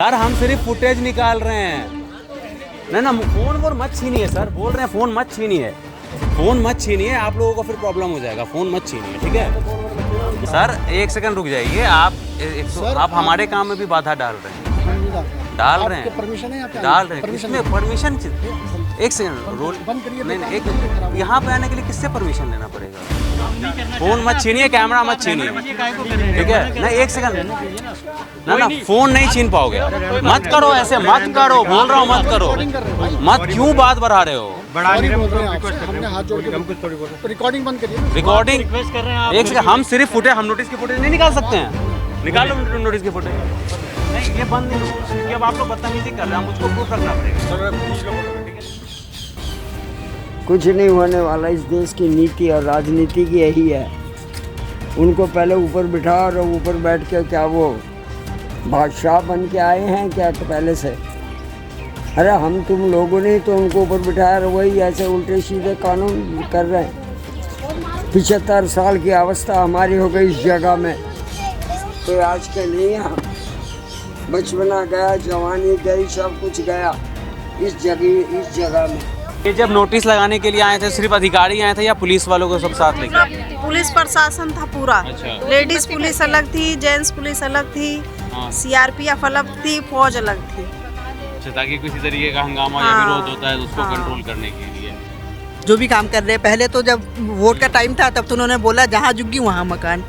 Sir हम सिर्फ footage निकाल रहे हैं ना फोन वोन मत छीनिए सर, बोल रहे हैं फोन मत छीनिए, फोन मत छीनिए, आप लोगों को फिर प्रॉब्लम हो जाएगा, फोन मत छीनिए, ठीक है सर। एक सेकंड रुक जाइए, आप हमारे काम में भी बाधा डाल रहे हैं, परमिशन है डाल रहे हैं किसमें परमिशन? एक सेकंड रोल नहीं, एक यहाँ पे आने के लिए किससे परमिशन लेना पड़ेगा? फोन मत छीनिए, कैमरा मत छीनिए, ठीक है ना? एक सेकंड ना फोन नहीं छीन पाओगे, मत करो ऐसे, मत करो, बोल रहा हूँ मत करो, मत क्यों बात बढ़ा रहे हो? रिकॉर्डिंग बंद करिए, रिकॉर्डिंग एक सेकंड, हम सिर्फ फुटेज, हम नोटिस की फुटेज नहीं निकाल सकते हैं, निकाल लो नोटिस की फुटेज। नहीं ये बंद नहीं होगा क्योंकि अब आप लोग बदतमीजी कर रहे हैं, मुझको प्रूफ रखना पड़ेगा। कुछ नहीं होने वाला, इस देश की नीति और राजनीति की यही है, उनको पहले ऊपर बिठा और ऊपर बैठ के क्या वो बादशाह बन के आए हैं क्या तो पहले से? अरे हम तुम लोगों ने तो उनको ऊपर बिठाया और वही ऐसे उल्टे सीधे कानून कर रहे हैं। 75 साल की अवस्था हमारी हो गई इस जगह में, तो आज के नहीं यहाँ बचपना गया, जवानी गई, सब कुछ गया इस जगह में। ये जब नोटिस लगाने के लिए आए थे सिर्फ अधिकारी आए थे या पुलिस वालों को सब साथ लेके? पुलिस प्रशासन था पूरा। अच्छा। लेडीज पुलिस अलग थी, जेंट्स पुलिस अलग थी, हाँ। सीआरपीएफ अलग थी, फौज अलग थी। अच्छा, ताकि किसी तरीके का हंगामा या विरोध होता है तो उसको कंट्रोल करने के लिए जो भी काम कर रहे हैं। पहले तो जब वोट का टाइम था तब तो उन्होंने बोला जहाँ झुग्गी वहाँ मकान,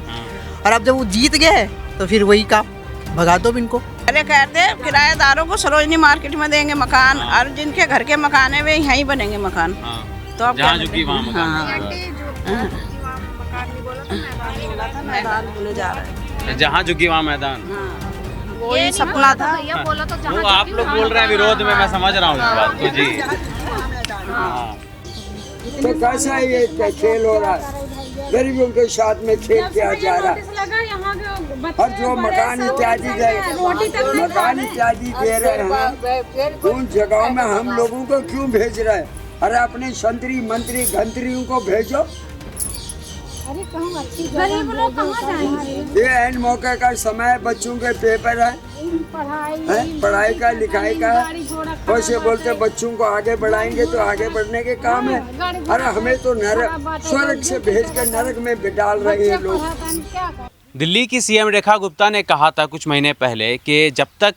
और अब जब वो जीत गए तो फिर वही काम, भगा दो इनको। पहले कहते किराएदारों को सरोजनी मार्केट में देंगे मकान, और जिनके घर के मकान है वे यहीं बनेंगे मकान। तो अब जहाँ झुग्गी वहाँ मकान, मैदान बोले जा रहे हैं, जहाँ झुग्गी वहाँ मैदान, वही सपना था। वो आप लोग बोल रहे हैं विरोध में, मैं समझ रहा हूँ इस बात को जी। हाँ। तो कैसा ये खेल हो रहा है, गरीबों के साथ में खेल किया जा रहा है। और जो मकान इत्यादि दे रहे हैं उन जगहों में हम लोगों को क्यों भेज रहे हैं? अरे अपने संतरी मंत्री घंतरियों को भेजो। गरीब लोग कहाँ जाएंगे? ये एंड मौके का समय, बच्चों के पेपर है, पढ़ाई का लिखाई का है, वैसे बोलते बच्चों को आगे बढ़ाएंगे तो आगे बढ़ने के काम है। अरे हमें तो नरक, स्वर्ग से भेज कर नरक में डाल रहे हैं लोग। दिल्ली की सीएम रेखा गुप्ता ने कहा था कुछ महीने पहले कि जब तक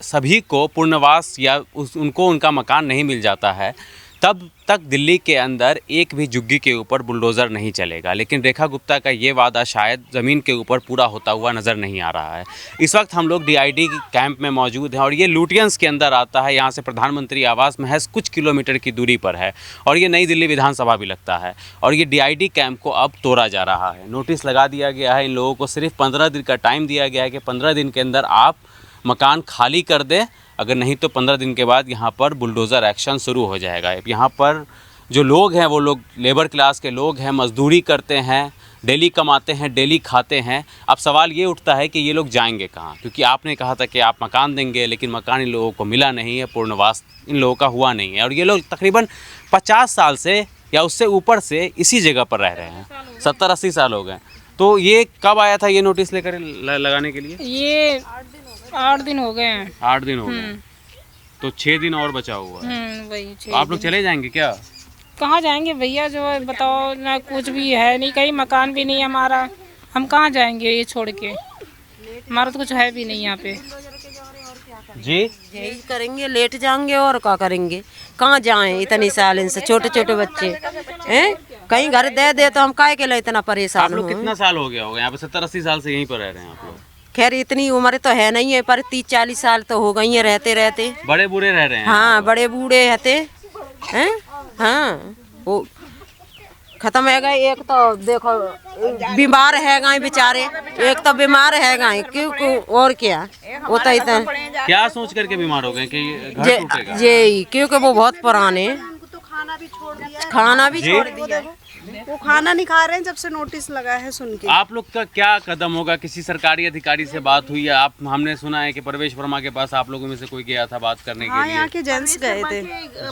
सभी को पुनर्वास या उनको उनका मकान नहीं मिल जाता है तब तक दिल्ली के अंदर एक भी झुग्गी के ऊपर बुलडोज़र नहीं चलेगा। लेकिन रेखा गुप्ता का ये वादा शायद ज़मीन के ऊपर पूरा होता हुआ नज़र नहीं आ रहा है। इस वक्त हम लोग डीआईडी कैंप में मौजूद हैं और ये लुटियंस के अंदर आता है। यहाँ से प्रधानमंत्री आवास महज कुछ किलोमीटर की दूरी पर है और ये नई दिल्ली विधानसभा भी लगता है। और ये डीआईडी कैंप को अब तोड़ा जा रहा है, नोटिस लगा दिया गया है। इन लोगों को सिर्फ 15 दिन का टाइम दिया गया है कि 15 दिन के अंदर आप मकान खाली कर दें, अगर नहीं तो 15 दिन के बाद यहाँ पर बुलडोज़र एक्शन शुरू हो जाएगा। यहाँ पर जो लोग हैं वो लोग लेबर क्लास के लोग हैं, मजदूरी करते हैं, डेली कमाते हैं, डेली खाते हैं। अब सवाल ये उठता है कि ये लोग जाएंगे कहाँ, क्योंकि आपने कहा था कि आप मकान देंगे, लेकिन मकान इन लोगों को मिला नहीं है, पूर्णवास इन लोगों का हुआ नहीं है। और ये लोग तकरीबन 50 साल से या उससे ऊपर से इसी जगह पर रह रहे हैं, 70-80 साल हो गए। तो ये कब आया था ये नोटिस लेकर लगाने के लिए? ये 8 दिन हो गए हैं। 8 दिन हो गए, तो 6 दिन और बचा हुआ है। वही तो आप लोग चले जाएंगे क्या? कहाँ जाएंगे भैया, जो है बताओ ना, कुछ भी है नहीं, कहीं मकान भी नहीं है हमारा, हम कहाँ जाएंगे ये छोड़ के, हमारा तो कुछ है भी नहीं यहाँ पे जी। यही करेंगे, लेट जाएंगे और क्या करेंगे, कहाँ जाएं इतनी साल इनसे, छोटे छोटे बच्चे हैं, कहीं घर दे दे तो हम काहे के लिए इतना परेशान। आप लोग कितना साल हो गया होगा यहाँ पे? 70-80 साल से यहीं पर रह रहे हैं आप लोग? खैर इतनी उम्र तो है नहीं है, पर 30-40 साल तो हो गई है रहते रहते। बड़े बूढ़े रह रहे हैं? हाँ बड़े बूढ़े रहते हैं। हाँ वो खत्म है गए, एक तो देखो बीमार है गए बेचारे, एक तो बीमार है गए, क्यों और क्या वो तो इतना क्या सोच करके बीमार हो गए कि घर टूटेगा? जी क्योंकि वो बहुत पुराने, खाना भी छोड़ दिया, खाना भी छोड़ दिया, वो खाना नहीं खा रहे हैं जब से नोटिस लगा है सुन के। आप लोग का क्या कदम होगा? किसी सरकारी अधिकारी से बात हुई है? आप, हमने सुना है कि परवेश वर्मा के पास आप लोगों में से कोई गया था बात करने के लिए। यहाँ के जेंट्स गए थे,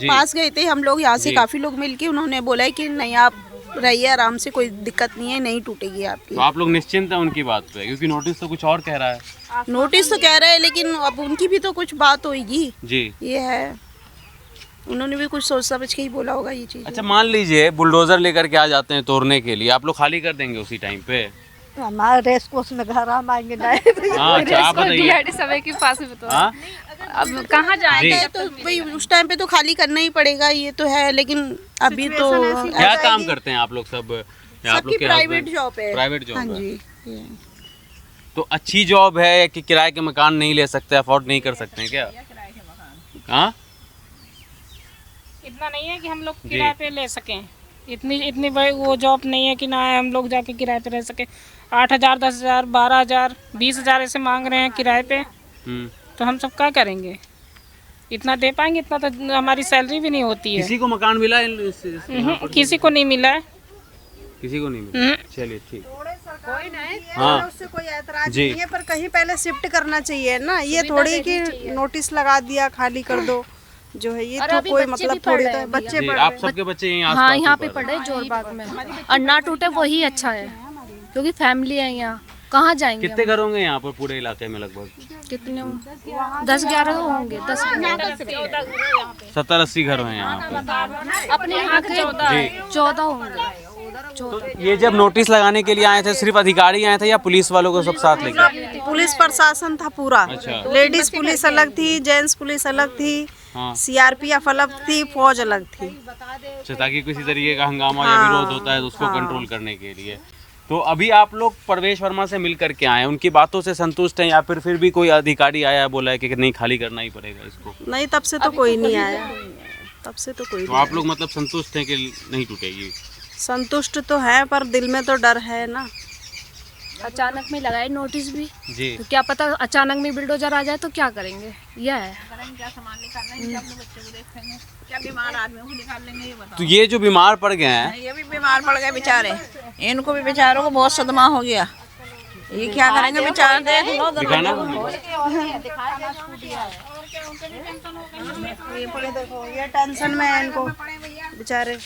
पास गए थे हम लोग, यहाँ से काफी लोग मिलके उन्होंने बोला है कि नहीं आप रहिए आराम से, कोई दिक्कत नहीं है, नहीं टूटेगी आपकी। तो आप लोग निश्चिंत हैं उनकी बात पे, क्योंकि नोटिस तो कुछ और कह रहा है। नोटिस तो कह रहे हैं, लेकिन अब उनकी भी तो कुछ बात होगी। जी। ये है, उन्होंने भी कुछ सोच समझ के ही बोला होगा ये चीज़। अच्छा, मान लीजिए बुलडोजर लेकर के आ जाते हैं तोड़ने के लिए, आप लोग खाली कर देंगे उसी टाइम पे? हमारे रेस कोर्स में घर हम आएंगे हाँ, अच्छा, आप बताइए। समय के पास में तो हाँ? अब कहाँ जाएंगे? जी। तो भाई उस टाइम पे तो खाली करना ही पड़ेगा, ये तो है, लेकिन अभी तो क्या काम करते हैं आप लोग सब? या आप लोग के प्राइवेट husband? जॉब है। प्राइवेट जॉब हाँ है। जी, ये। तो अच्छी जॉब है कि किराए के मकान नहीं ले सकते, अफोर्ड नहीं कर सकते हैं क्या? हाँ, इतना नहीं है कि हम लोग जी। किराए पे ले सकें। इतनी बड़ी वो जॉब नहीं है कि ना हम लोग जाके किराए पे रह सके। 8,000, 10,000, 12,000, 20,000 ऐसे मांग रहे हैं किराए पे। तो हम सब क्या करेंगे? इतना दे पाएंगे? इतना तो हमारी सैलरी भी नहीं होती है। किसी को मकान मिला है? किसी को नहीं मिला है। किसी को नहीं मिला। चलिए ठीक। हाँ उससे कोई ऐतराज जी। नहीं है, पर कहीं पहले शिफ्ट करना चाहिए ना। ये थोड़ी कि नोटिस लगा दिया खाली कर दो, जो है ये तो कोई मतलब थोड़ी तो बच्चे जी, पढ़ आप सबके बच्चे यहीं आस-पास हाँ, यहाँ ही पे पढ़ पढ़े जोरबाग में, और ना टूटे वही अच्छा है, क्योंकि फैमिली है यहाँ। कहाँ जाएंगे? कितने घर होंगे यहाँ पर पूरे इलाके में? लगभग कितने? 10-11 होंगे। 70-80 घर हैं यहाँ पर। अपने यहाँ के 14 होंगे। तो ये जब नोटिस लगाने के लिए आए थे, सिर्फ अधिकारी आए थे या पुलिस वालों को सब साथ लेके? पुलिस प्रशासन था पूरा। अच्छा। लेडीज पुलिस अलग थी, जेंट्स पुलिस अलग थी, हाँ। सीआरपीएफ अलग थी, फौज अलग थी। अच्छा, ताकि किसी तरीके का हंगामा या विरोध होता है तो उसको कंट्रोल करने के लिए। तो अभी आप लोग प्रवेश वर्मा से मिल करके आए, उनकी बातों से संतुष्ट हैं या फिर भी कोई अधिकारी आया बोला है कि नहीं खाली करना ही पड़ेगा इसको? नहीं, तब से तो कोई नहीं आया। तब से तो कोई तो नहीं आप लोग मतलब संतुष्ट हैं कि नहीं टूटेगी? संतुष्ट तो है, पर दिल में तो डर है ना। अचानक में लगाए नोटिस भी, जी। तो क्या पता अचानक में बिल्डोजर आ जाए तो क्या करेंगे? यह है। तो ये जो बीमार पड़ गए हैं, ये भी बीमार पड़ गए बेचारे, इनको भी बेचारों को बहुत सदमा हो गया। ये क्या करेंगे बेचारे? देख लो दिखाना ये पड़े देखो, ये टेंशन में है इनको बेचारे।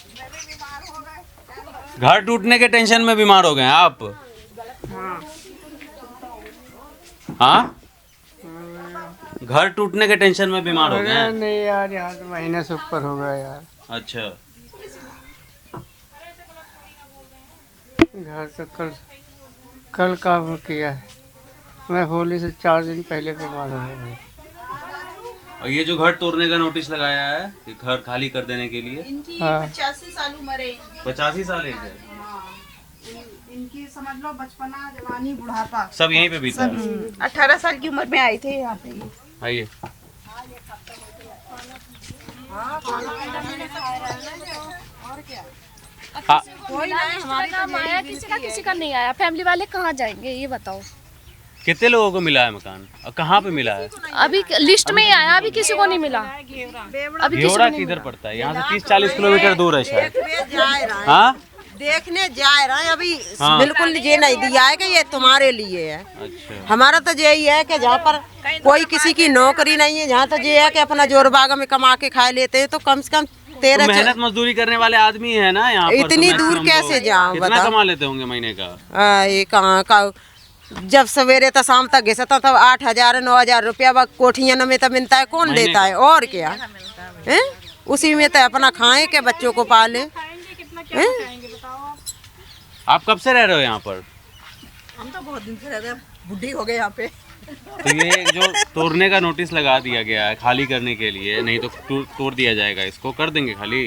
घर टूटने के टेंशन में बीमार हो गए हैं आप? हाँ, घर टूटने के टेंशन में बीमार हो गए हैं? नहीं यार, यहाँ तो महीने से ऊपर हो गया यार। अच्छा, घर तो कल काम किया है। मैं होली से 4 दिन पहले बीमार हो गया। और ये जो घर तोड़ने का नोटिस लगाया है, ये घर खाली कर देने के लिए? हाँ। 85 साल उम्र है। 85 साल है। इनकी समझ लो बचपना, जवानी, बुढ़ापा सब यहीं पे बीता है। 18 साल की उम्र में आए थे यहाँ पे। आइए। हाँ, किसी का नहीं आया। फैमिली वाले कहाँ जाएंगे ये बताओ? कितने लोगों को मिला है मकान और कहाँ पे मिला है? अभी लिस्ट में ही आया, अभी किसी को नहीं मिला। अभी किसी घेवड़ा को नहीं किधर पड़ता है? यहाँ से 30-40 किलोमीटर दूर है शायद। हाँ, हाँ, देखने जा रहे हैं अभी। हाँ। बिल्कुल ये नहीं दिया है कि ये तुम्हारे लिए है। अच्छा। हमारा तो यही है कि जहाँ पर कोई किसी की नौकरी नहीं है, जहाँ तो ये है कि अपना जोरबाग में कमा के खा लेते हैं, तो कम से कम तो 13 मेहनत मजदूरी करने वाले आदमी है ना यहाँ पर। इतनी तो दूर maximum कैसे तो जाऊं कितना बताओ? कमा लेते होंगे महीने का? ये कहाँ का, जब सवेरे तो शाम तक घिसता तब 8,000 9,000 रुपया कोठियन में तो मिलता है। कौन महीने देता है? और क्या है? उसी में तो अपना खाएं के बच्चों को पाले। आप कब से रह रहे हो यहाँ पर? हम तो बहुत दिन से रहते हैं, बुढ़ी हो गए यहाँ पे। तो ये जो तोड़ने का नोटिस लगा दिया गया है खाली करने के लिए, नहीं तो तोड़ दिया जाएगा, इसको कर देंगे खाली?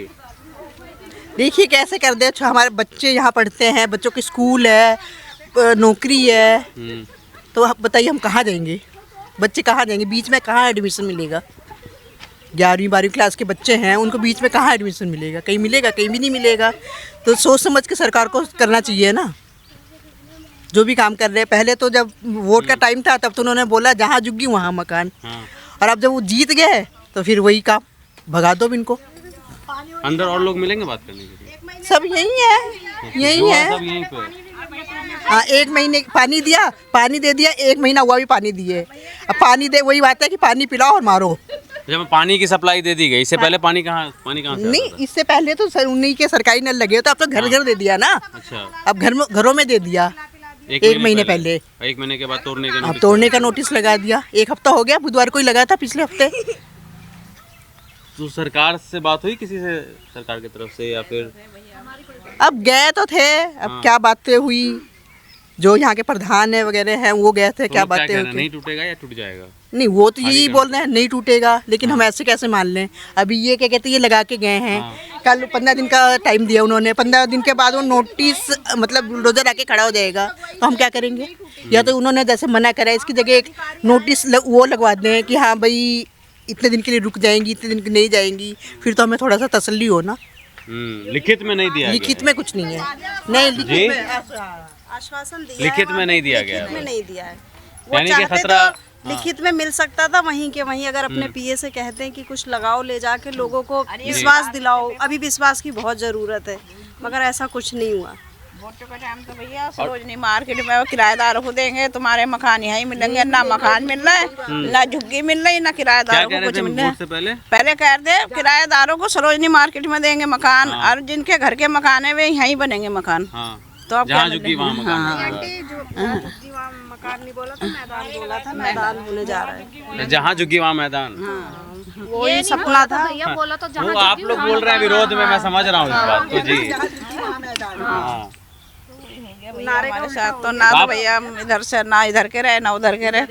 देखिए कैसे कर दे। हमारे बच्चे यहाँ पढ़ते हैं, बच्चों की स्कूल है, नौकरी है, तो आप बताइए हम कहाँ जाएंगे? बच्चे कहाँ जाएंगे? बीच में कहाँ एडमिशन मिलेगा? 11वीं 12वीं क्लास के बच्चे हैं, उनको बीच में कहाँ एडमिशन मिलेगा? कहीं मिलेगा? कहीं भी नहीं मिलेगा। तो सोच समझ के सरकार को करना चाहिए ना, जो भी काम कर रहे हैं। पहले तो जब वोट का टाइम था तब तो उन्होंने बोला जहाँ झुग्गी वहाँ मकान। और अब जब वो जीत गए तो फिर वही काम, भगा दो इनको। अंदर और लोग मिलेंगे बात करने के लिए? सब यही है, यही जो है। सब यहीं पे। हाँ, 1 महीने पानी दिया, पानी दे दिया, 1 महीना हुआ भी पानी दिए। अब पानी दे, वही बात है कि पानी पिलाओ और मारो। जब पानी की सप्लाई दे दी गई, इससे पहले पानी कहाँ से नहीं, आता था? इससे पहले तो उन्हीं के सरकारी नल लगे, तो अब तो घर घर दे दिया ना। अच्छा। अब घरों में दे दिया। एक महीने पहले। 1 महीने के बाद तोड़ने के अब नोटिस। तोड़ने का नोटिस लगा दिया। 1 हफ्ता हो गया, बुधवार को ही लगा था पिछले हफ्ते। तो सरकार से बात हुई किसी से, सरकार की तरफ से, या फिर? अब गए तो थे, अब क्या बातें हुई, जो यहाँ के प्रधान है वगैरह हैं वो गए थे, क्या तो क्या बातें कहना, हुई। नहीं टूटेगा या टूट जाएगा? नहीं, वो तो यही कर बोल रहे हैं नहीं टूटेगा, लेकिन हम ऐसे कैसे मान लें। अभी ये क्या कहते हैं, ये लगा के गए हैं, कल 15 दिन का टाइम दिया उन्होंने, 15 दिन के बाद वो नोटिस मतलब बुलडोजर आके खड़ा हो जाएगा, तो हम क्या करेंगे। या तो उन्होंने जैसे मना करा, इसकी जगह एक नोटिस वो लगवा दें कि हाँ भाई इतने दिन के लिए रुक जाएंगी, इतने दिन के नहीं जाएंगी, फिर तो हमें थोड़ा सा तसल्ली हो ना। लिखित में नहीं दिया लिखित में कुछ नहीं है, नहीं जी? लिखित में आश्वासन दिया लिखित है, में नहीं दिया गया लिखित में है। नहीं दिया है। वो यानी कि चाहते खतरा, तो लिखित में मिल सकता था वहीं के वहीं, अगर अपने पीए से कहते हैं कि कुछ लगाओ, ले जाके लोगों को विश्वास दिलाओ। अभी विश्वास की बहुत ज़रूरत है, मगर ऐसा कुछ नहीं हुआ। वोटों का टाइम तो भैया सरोजनी मार्केट में वो किराएदारों को देंगे, तुम्हारे मकान यहीं मिलेंगे, ना मकान मिल रहा है, ना झुग्गी मिल रही, ना क्या किराएदारों कह को रहे कुछ थे मिल रहा वोट से पहले? पहले कह दे किराएदारों को सरोजनी मार्केट में देंगे मकान, और जिनके घर के मकान है वे यहीं बनेंगे मकान। हाँ, तो अब जहाँ क्या झुग्गी वहाँ मकान हाँ। मकान नहीं बोला था, मैदान बोला था, मैदान होने जा रहा है। जहाँ झुग्गी वहाँ मैदान। वो ही सपना था। भैया बोला तो वो आप लोग बोल रहे हैं विरोध में, मैं समझ रहा हूँ इस बात को जी। हाँ, हमारे साथ तो ना तो भैया हम इधर से ना इधर के रहे ना उधर के रहे,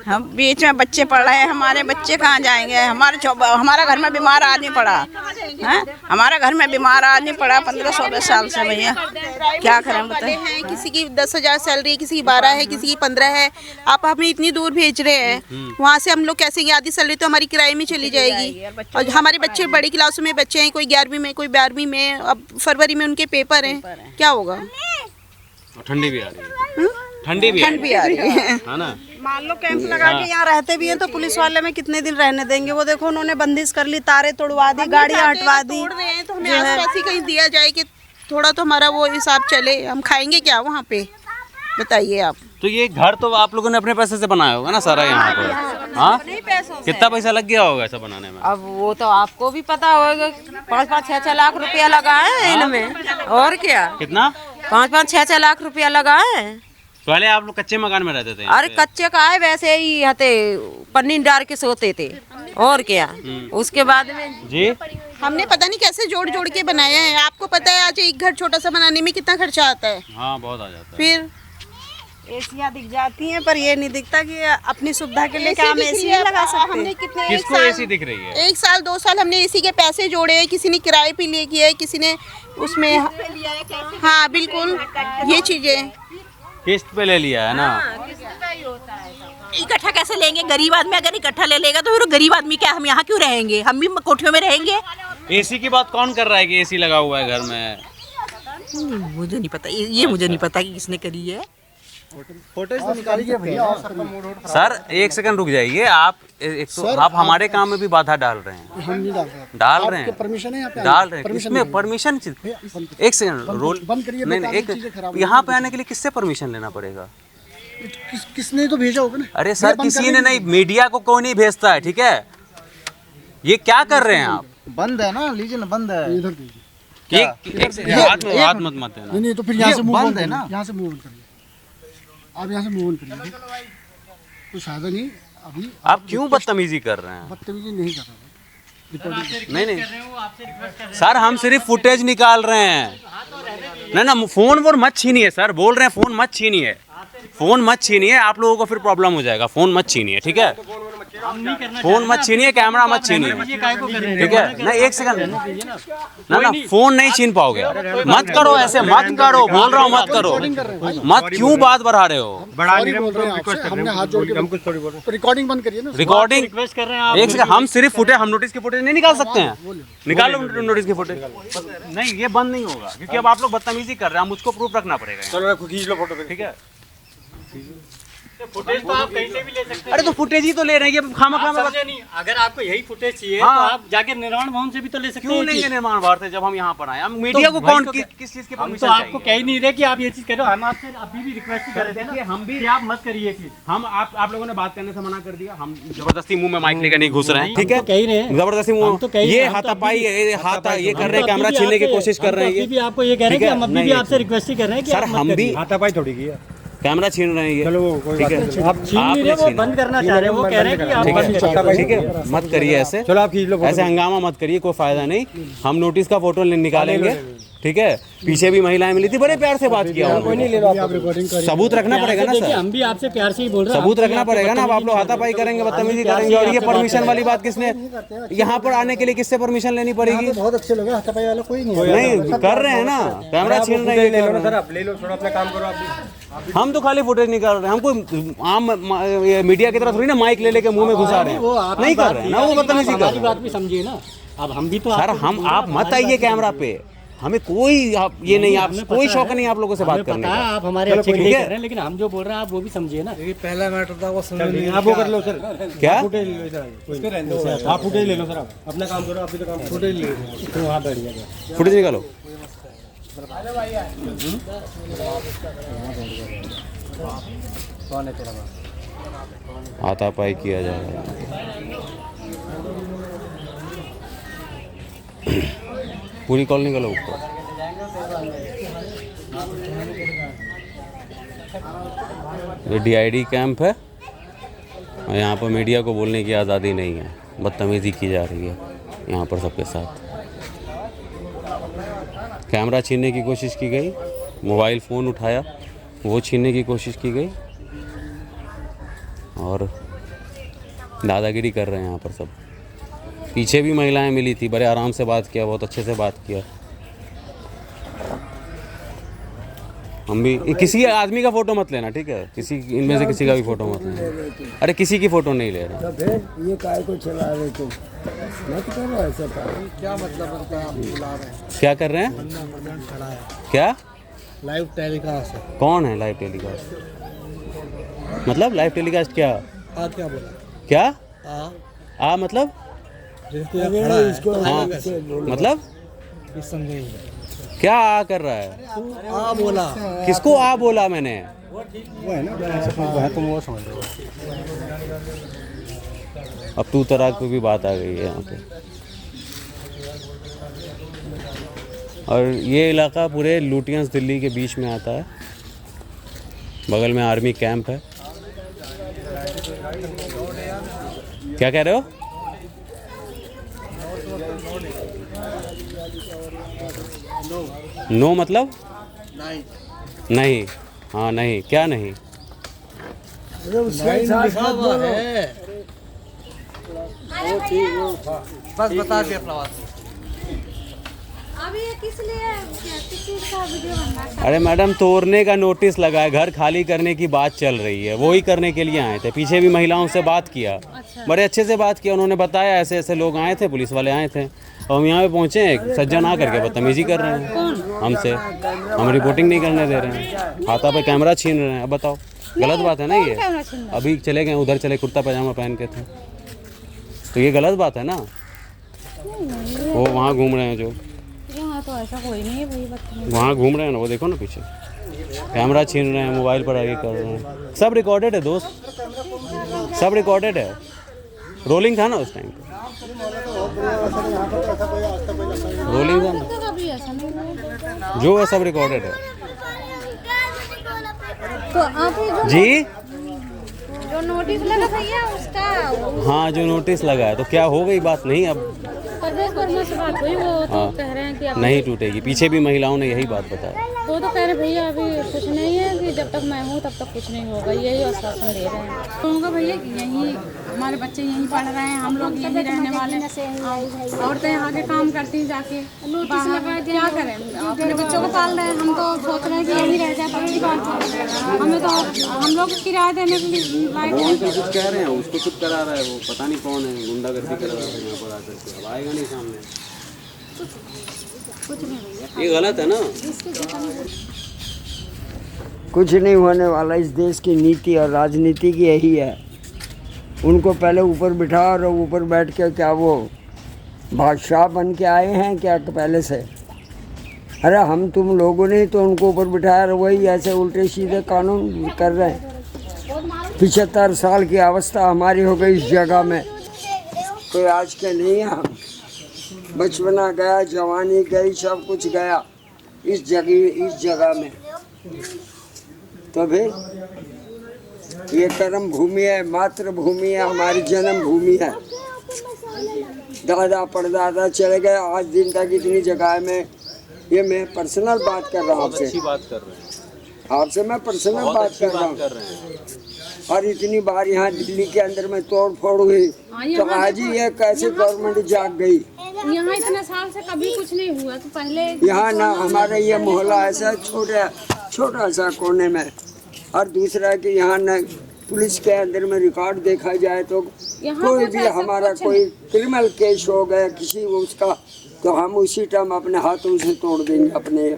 हम बीच में बच्चे पढ़ रहे हैं, हमारे बच्चे कहाँ जाएंगे। हमारा घर में बीमार आदमी पड़ा है, हमारा घर में बीमार आदमी पड़ा 15-16 साल से। भैया क्या करें बताएं। किसी की 10,000 सैलरी है, किसी की 12 है, किसी की 15 है। आप हमें इतनी दूर भेज रहे हैं, वहाँ से हम लोग कैसे, आधी सैलरी तो हमारी किराए में चली जाएगी। और हमारे बच्चे बड़ी क्लासों में बच्चे हैं, कोई 11वीं में, कोई 12वीं में, अब फरवरी में उनके पेपर हैं, क्या होगा। ठंडी भी आ रही है, ठंडी भी आ रही है ना। मान लो कैंप लगा के यहाँ रहते भी हैं तो पुलिस वाले में कितने दिन रहने देंगे। वो देखो उन्होंने बंदिश कर ली, तारे तोड़वा दी, गाड़ियाँ हटवा दी। तोड़ रहे हैं तो हमें आसपास ही कहीं दिया जाए कि थोड़ा तो हमारा वो हिसाब चले। हम खाएंगे क्या वहाँ पे, बताइए आप। तो ये घर तो आप लोगों ने अपने पैसे से बनाया होगा ना सारा यहाँ पर? हाँ, कितना पैसा लग गया होगा ऐसा बनाने में? अब वो तो आपको भी पता होगा, 5-5, 6-6 लाख रुपया लगा है इनमें, और क्या। कितना? 5-5, 6-6 लाख रुपया लगा है। पहले आप लोग कच्चे मकान में रहते थे? अरे कच्चे का है, वैसे ही हते पन्नी डाल के सोते थे, और क्या। उसके बाद में जी हमने पता नहीं कैसे जोड़ जोड़ के बनाया है। आपको पता है आज एक घर छोटा सा बनाने में कितना खर्चा आता है। हाँ, बहुत आ जाता है। फिर एसियाँ दिख जाती हैं, पर ये नहीं दिखता कि अपनी सुविधा के लिए क्या हम एसी लगा सकते हमने हैं। कितने किसको एसी दिख रही है? 1 साल 2 साल हमने एसी के पैसे जोड़े, किसी ने किराए पे लिए किए, किसी ने उसमें, हाँ बिल्कुल ये चीजें किस्त पे ले लिया है ना। इकट्ठा कैसे लेंगे। गरीब आदमी अगर इकट्ठा ले लेगा तो फिर गरीब आदमी क्या, हम यहाँ क्यों रहेंगे, हम भी कोठियों में रहेंगे। एसी की बात कौन कर रहा है कि एसी लगा हुआ है घर में? मुझे नहीं पता, ये मुझे नहीं पता कि किसने करी है। सर एक सेकंड रुक जाइए आप। एक तो आप हमारे काम में भी बाधा डाल रहे हैं। हम नहीं डाल रहे हैं। डाल रहे हैं, परमिशन है यहाँ पे? डाल रहे हैं। इसमें परमिशन, एक सेकंड रोल बंद करिए, नहीं नहीं, चीजें खराब एक यहाँ पे आने के लिए किससे परमिशन लेना पड़ेगा? किसने तो भेजा होगा ना। अरे सर किसी ने नहीं, मीडिया को कोई नहीं भेजता है, ठीक है। ये क्या कर रहे हैं आप? बंद है ना, लीजिए ना, बंद है। इधर दीजिए। हाथ मत देना। नहीं तो फिर यहाँ से मूव ऑन है ना, यहाँ से मूव ऑन करिए। आप यहाँ से मूव ऑन करिए, कुछ फायदा नहीं अभी। आप क्यों बदतमीजी कर रहे हैं? बदतमीजी नहीं कर रहा। नहीं सर, हम सिर्फ फुटेज निकाल रहे हैं ना। फोन वोन मत छीनिए सर, बोल रहे हैं फोन मत छीनिए, फोन मत छीनिए, आप लोगों को फिर प्रॉब्लम हो जाएगा। फोन मत छीनिए, ठीक है। फोन मत छीनिए, कैमरा मत छीनिए, ठीक है ना। एक सेकंड ना, फोन नहीं छीन पाओगे। मत करो ऐसे, मत करो, बोल रहा हूँ मत करो। मत क्यों बात बढ़ा रहे हो? हमने हाथ जोड़ के रिकॉर्डिंग बंद करिए ना। रिकॉर्डिंग रिक्वेस्ट कर रहे हैं। एक सेकंड, हम सिर्फ फुटेज, हम नोटिस की फुटेज नहीं निकाल सकते हैं? निकालो नोटिस की फुटेज। नहीं, ये बंद नहीं होगा क्योंकि अब आप लोग बदतमीजी कर रहे हैं, मुझको प्रूफ रखना पड़ेगा। चलो खींच लो फोटो, ठीक है। फुटेज तो आप कहीं से भी ले सकते हैं। अरे तो फुटेज ही तो ले रहे हैं, ये खामा नहीं। अगर आपको यही फुटेज चाहिए हाँ। तो आप जाके निर्माण भवन से भी तो ले सकते हैं। क्यों नहीं है निर्माण भवन से? जब हम यहाँ पर आए, हम मीडिया को कौन किस चीज की हम परमिशन तो आपको कह ही नहीं रहे कि आप ये चीज करो। हम आपसे अभी भी रिक्वेस्ट कर रहे थे, हम भी आप मत करिए चीज। हम आप लोगों ने बात करने से मना कर दिया। हम जबरदस्ती मुंह में माइक लेकर नहीं घुस रहे हैं, ठीक है। कह ही रहे हैं जबरदस्ती मुंह, ये हाथापाई, हाथ ये कर रहे हैं, कैमरा छीनने की कोशिश कर रहे हैं। आपको ये कह रहे हैं कि हम अभी भी आपसे रिक्वेस्ट ही कर रहे हैं कि सर हम भी हाथापाई थोड़ी की है। कैमरा छीन रहे हैं ये, ठीक है, आप छीन नहीं रहे, वो बंद करना चाह रहे हैं, वो कह रहे हैं कि आप ठीक है, मत करिए ऐसे, चलो आप खींच लो, ऐसे हंगामा मत करिए, कोई फायदा नहीं। हम नोटिस का फोटो निकालेंगे, ठीक है। पीछे भी महिलाएं मिली थी, बड़े प्यार से बात किया, कोई नहीं ले लो, आप रिकॉर्डिंग करिए, सबूत रखना पड़ेगा ना सर, हम भी आपसे प्यार से ही बोल रहे हैं, सबूत रखना पड़ेगा ना। अब आप लोग हाथापाई करेंगे, बदतमीजी करेंगे, और ये परमिशन वाली बात किसने, यहाँ पर आने के लिए किससे परमिशन लेनी पड़ेगी? बहुत अच्छे लोग हैं, हाथापाई वाला कोई नहीं कर रहे हैं ना, कैमरा छीन रहे हैं, ले लो ना सर, आप ले लो, थोड़ा अपना काम करो आप। हम तो खाली फुटेज निकाल रहे हैं, हम कोई आम मीडिया की तरह थोड़ी ना माइक ले लेके मुंह में घुसा रहे हैं, नहीं कर रहे हैं ना, वो बदतमीजी कर रहे हैं। बात भी समझिए ना, अब हम भी तो सर हम आप मत आइए कैमरा पे, हमें कोई आप ये नहीं, आप कोई शौक नहीं आप लोगों से बात करने का, आप हमारे अच्छे के लिए कर रहे हैं, लेकिन हम जो बोल रहे हैं आप वो भी समझिए ना। ये पहला मैटर था, वो सुन आप वो कर लो सर, क्या फुटेज ले लो सर, आप फुटेज ले लो सर, आप अपना काम करो, आप भी तो काम फुटेज ले लो, तो वहाँ बैठ जाएगा, फुटेज निकालो। हाथापाई किया जा रहा है, पूरी कॉलोनी का लोग ऊपर। ये DID कैंप है और यहाँ पर मीडिया को बोलने की आज़ादी नहीं है, बदतमीज़ी की जा रही है यहाँ पर सबके साथ। कैमरा छीनने की कोशिश की गई, मोबाइल फ़ोन उठाया वो छीनने की कोशिश की गई, और दादागिरी कर रहे हैं यहाँ पर सब। पीछे भी महिलाएं मिली थी, बड़े आराम से बात किया, बहुत अच्छे से बात किया। हम भी किसी आदमी का फ़ोटो मत लेना, ठीक है, किसी इनमें से किसी का भी फ़ोटो मत लेना। अरे किसी की फ़ोटो नहीं ले रहा। तो फिर ये काय को चला रहे तुम, मत करो ऐसा, क्या मतलब बनता है, आप बुला रहे हैं, क्या कर रहे हैं, क्या लाइव टेलीकास्ट है। कौन है लाइव टेलीकास्ट, मतलब लाइव टेलीकास्ट क्या, क्या बोला, क्या आ मतलब, इसको हाँ मतलब क्या आ कर रहा है, आ बोला, किसको आ बोला मैंने, वो है ना, तुम वो समझ लो। अब तू तराक पे भी बात आ गई है यहाँ पे। और ये इलाका पूरे लुटियंस दिल्ली के बीच में आता है, बगल में आर्मी कैंप है। क्या कह रहे हो, नो मतलब नहीं, हाँ नहीं, क्या नहीं, बस बता दिया प्रवास। अभी ये किस लिए किस चीज़ का वीडियो बनना है? अरे मैडम तोड़ने का नोटिस लगा है, घर खाली करने की बात चल रही है, वो ही करने के लिए आए थे। पीछे भी महिलाओं से बात किया, बड़े अच्छे से बात किया, उन्होंने बताया ऐसे ऐसे लोग आए थे, पुलिस वाले आए थे, और हम यहाँ पे पहुँचे, सज्जन आ करके बदतमीजी कर रहे हैं हमसे, हम रिपोर्टिंग नहीं करने दे रहे हैं, हाथा पे कैमरा छीन रहे हैं। अब बताओ, गलत बात है ना ये, अभी चले गए उधर, चले कुर्ता पैजामा पहन के थे, तो ये गलत बात है ना। वो वहाँ घूम रहे हैं, जो यहाँ तो ऐसा कोई नहीं है भाई, वहाँ घूम रहे हैं ना, वो देखो ना पीछे, कैमरा छीन रहे हैं, मोबाइल पर आगे कर रहे हैं, सब रिकॉर्डेड है दोस्त, सब रिकॉर्डेड है, रोलिंग था ना उस टाइम पे, रोलिंग था ना, जो है सब रिकॉर्डेड है। तो आप जी जो नोटिस लगा भैया उसका, हाँ जो नोटिस लगा है, तो क्या हो गई बात, नहीं अब प्रदेश वर्मा से बात हुई, वो तो हाँ। कह रहे हैं कि अब नहीं टूटेगी, पीछे भी महिलाओं ने यही बात बताया। तो कह रहे भैया अभी कुछ नहीं है, कि जब तक मैं हूँ तब तक कुछ नहीं होगा, यही आश्वासन दे रहे हैं। होगा भैया कि यहीं हमारे बच्चे यहीं पढ़ रहे हैं, हम लोग यहीं रहने वाले हैं, औरतें यहाँ के काम करती हैं जाके, नोटिस लगा दिया, क्या करें, अपने बच्चों को पाल रहे हैं, हम तो सोच रहे हैं कि यहीं रह जाए, पक्की बात है, हमें तो हम लोग किराया देने के लिए लायक नहीं। कुछ कह रहे हैं, उसको चुप करा रहा है, वो पता नहीं कौन है, गुंडागर्दी कर रहा है यहाँ पर आकर के, अब आएगा नहीं सामने, ये गलत है ना। कुछ नहीं होने वाला, इस देश की नीति और राजनीति की यही है। उनको पहले ऊपर बिठा और ऊपर बैठ के क्या वो बादशाह बन के आए हैं क्या पहले से। अरे हम तुम लोगों ने तो उनको ऊपर बिठाया और वही ऐसे उल्टे सीधे कानून कर रहे हैं। 75 साल की अवस्था हमारी हो गई इस जगह में, कोई आज के नहीं है। हम बचपना गया, जवानी गई, सब कुछ गया इस जगह में। तो फिर ये कर्म भूमि है, मातृभूमि है, हमारी जन्म भूमि है। दादा परदादा चले गए, आज दिन तक इतनी जगह में, ये मैं पर्सनल बात कर रहा हूँ आपसे, अच्छी बात कर रहे हैं, आपसे मैं पर्सनल बहुत बात अच्छी कर रहा बात हूँ। कर रहे हैं। और इतनी बार यहाँ दिल्ली के अंदर में तोड़ फोड़ हुई, तो आज ही ये कैसे गवर्नमेंट जाग गई। यहाँ इतने साल से कभी कुछ नहीं हुआ, तो पहले यहाँ ना हमारा ये मोहल्ला ऐसा छोटा सा कोने में, और दूसरा कि यहाँ न पुलिस के अंदर में रिकॉर्ड देखा जाए तो कोई भी हमारा कोई क्रिमिनल केस हो गया किसी उसका, तो हम उसी टाइम अपने हाथों से तोड़ देंगे अपने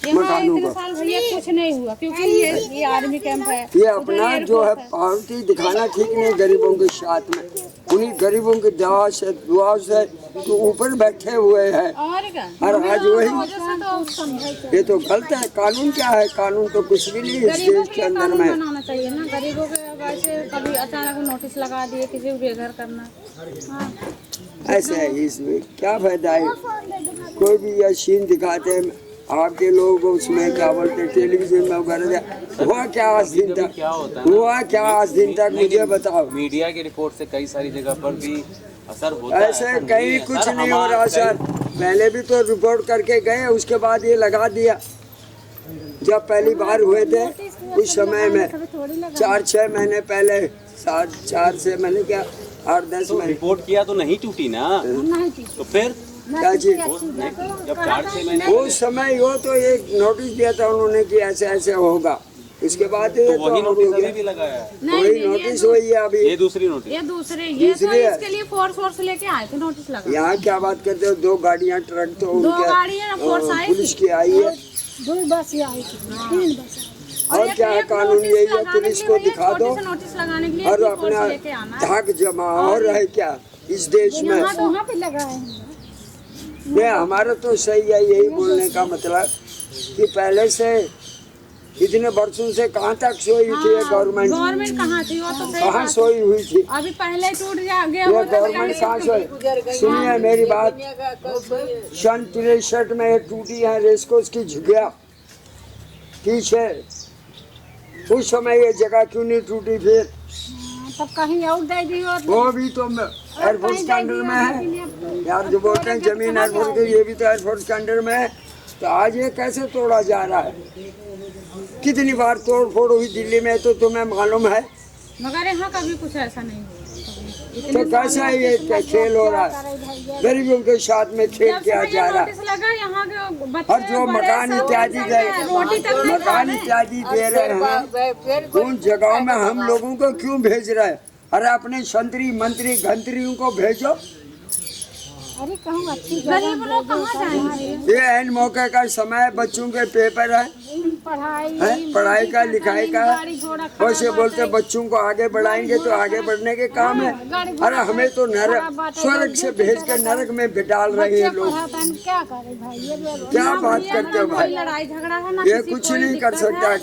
मकानों को। भैया कुछ नहीं हुआ, क्योंकि ये आर्मी कैंप है। ये अपना जो है पार्टी दिखाना ठीक नहीं गरीबों के साथ में, उन्हीं गरीबों की दुआ से तो ऊपर बैठे हुए हैं। और आज वही ये तो गलत है। कानून क्या है? कानून तो कुछ भी नहीं इस देश के अंदर में बनाना चाहिए ना, गरीबों के वैसे कभी अचानक नोटिस लगा दिए किसी को बेघर करना। ऐसे है, इसमें क्या फायदा है? कोई भी ये सीन दिखाते हैं आपके लोग उसमें क्या बोलते हैं टेलीविजन में वगैरह, हुआ क्या आज दिन तक? हुआ क्या आज दिन तक मुझे बताओ। मीडिया की रिपोर्ट से कई सारी जगह पर भी असर होता है। ऐसे कहीं कुछ नहीं हो रहा सर। पहले भी तो रिपोर्ट करके गए, उसके बाद ये लगा दिया। जब पहली बार हुए थे उस समय में 4-6 महीने पहले, 4 से मैंने क्या 8-10 महीने रिपोर्ट किया तो नहीं टूटी ना, तो फिर क्या चीज? जब 4-6 महीने उस समय वो तो एक नोटिस दिया था उन्होंने कि ऐसे ऐसे होगा, उसके बाद ये वही नोटिस अभी भी लगाया है। वही नोटिस हुई है अभी। ये दूसरी नोटिस, ये दूसरे ये तो इसके लिए फोर्स लेके आए थे नोटिस लगा। यहाँ क्या बात करते हो? 2 गाड़ियाँ ट्रक तो उनके पुलिस की आई है, 2 बस आई थी, 3 बस। और क्या है? कानून यही है, पुलिस को दिखा दो नोटिस लगाने के लिए और अपना धाक जमा और है क्या इस देश में? वहाँ पे लगा है। नहीं, हमारा तो सही है। यही बोलने का मतलब कि पहले से इतने वर्षों से कहाँ तक सोई थी ये गवर्नमेंट कहाँ थी? वो तो सही कहाँ सोई हुई थी? अभी पहले टूट गया ये गवर्नमेंट कहाँ सोई? सुनिए मेरी बात, सन 63 में ये टूटी है, रेस्कोस की झुकिया पीछे। उस समय ये जगह क्यों नहीं टूटी? फिर तब कहीं और दे दी और वो भी तो एयरफोर्स के अंडर में है यार, जो बोलते हैं जमीन एयरफोर्स की, ये भी तो एयरफोर्स के अंडर में है। तो आज ये कैसे तोड़ा जा रहा है? कितनी बार तोड़ फोड़ हुई दिल्ली में, तो तुम्हें मालूम है। मगर यहाँ कभी कुछ ऐसा नहीं हुआ। तो कैसा ये खेल हो रहा है? गरीबों के साथ में खेल किया जा रहा है। और जो मकान इत्यादि दे रहे हैं उन जगहों में हम लोगों को क्यों भेज रहे हैं? अरे अपने संतरी मंत्री घंतरियों को भेजो। अरे गरीब लोग कहाँ जाएंगे? ये एन मौके का समय, बच्चों के पेपर है, पढ़ाई का लिखाई का। वैसे बोलते बच्चों को आगे बढ़ाएंगे तो आगे बढ़ने के काम है। अरे हमें तो नरक स्वर्ग से भेज कर नरक में डाल रहे हैं लोग। क्या करे भाई? क्या बात करते हो भाई? लड़ाई झगड़ा है ना, ये कुछ नहीं कर सकता।